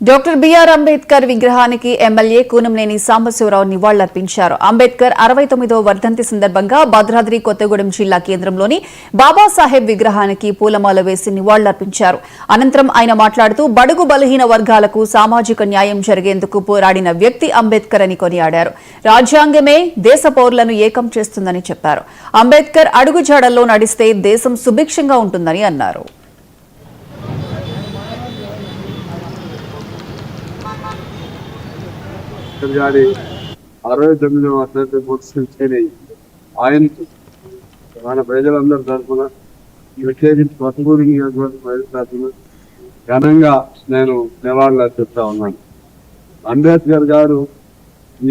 Doctor BR Ambedkar విగ్రహానికి MLA Kunamneni Sambasivarao నివాళులర్పించారు. అంబేద్కర్ 69వ వర్ధంతి సందర్భంగా భద్రాద్రి కొత్తగూడెం జిల్లా కేంద్రంలోని బాబాసాహెబ్ విగ్రహానికి పూలమాల వేసి నివాళులర్పించారు. అనంతరం ఆయన మాట్లాడుతూ బడుగు బలహీన వర్గాలకు సామాజిక న్యాయం జరిగేందుకు పోరాడిన వ్యక్తి అంబేద్కర్ అని కొనియాడారు. రాజ్యాంగమే దేశ పౌరులను ఏకం చేస్తుందని చెప్పారు. అంబేద్కర్ అడుగుజాడల్లో నడిస్తే దేశం సుభిక్షంగా ఉంటుందని అన్నారు. గారి 69వ వర్ధంతి పురస్కరించుకొని ఆయనకు మన ప్రజలందరి తరఫున ప్రత్యేకించి కొత్తగూడెం నియోజకవర్గ ప్రజల తరఫున ఘనంగా నేను నివాళులు అర్పిస్తా ఉన్నాను. అంబేద్కర్ గారు ఈ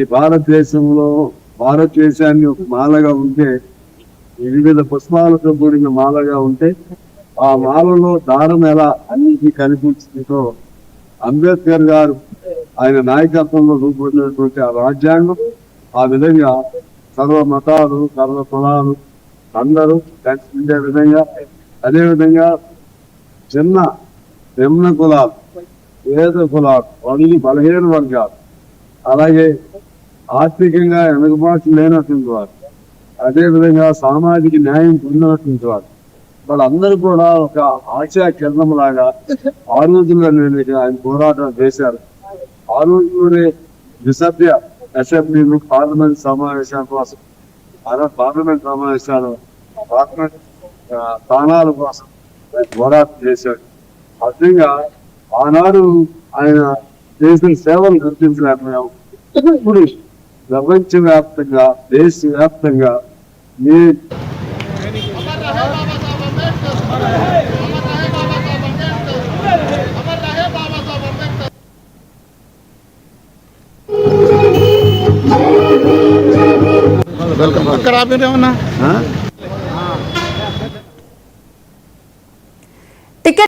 భారతదేశాన్ని ఒక మాలగా ఉంటే, వివిధ పుష్పాలతో కూడిన మాలగా ఉంటే, ఆ మాలలో దారం ఎలా అన్నిటికీ కనిపించిందో అంబేద్కర్ గారు ఆయన నాయకత్వంలో రూపొందినటువంటి ఆ రాజ్యాంగం ఆ విధంగా సర్వ మతాలు సర్వ కులాలు అందరూ కలిసి ఉండే విధంగా, అదేవిధంగా నిమ్న కులాలు, పేద కులాలు, బలహీన వర్గాలు, అలాగే ఆర్థికంగా వెనుకబాటు లేనటువంటి వారు, అదేవిధంగా సామాజిక న్యాయం పొందినటువంటి వారు, వాళ్ళందరూ కూడా ఒక ఆశా కిరణంలాగా ఆ రోజుల్లో ఆయన పోరాటం చేశారు. ఆ రోజులోనే ద్విసభ్య అసెంబ్లీలు, పార్లమెంట్ సమావేశాల కోసం, పార్లమెంట్ స్థానాల కోసం పోరాటం చేశాడు. అర్థంగా ఆనాడు ఆయన చేసిన సేవలు గుర్తించలేకపోయాము. ఇప్పుడు ప్రపంచవ్యాప్తంగా, దేశవ్యాప్తంగా అక్కడ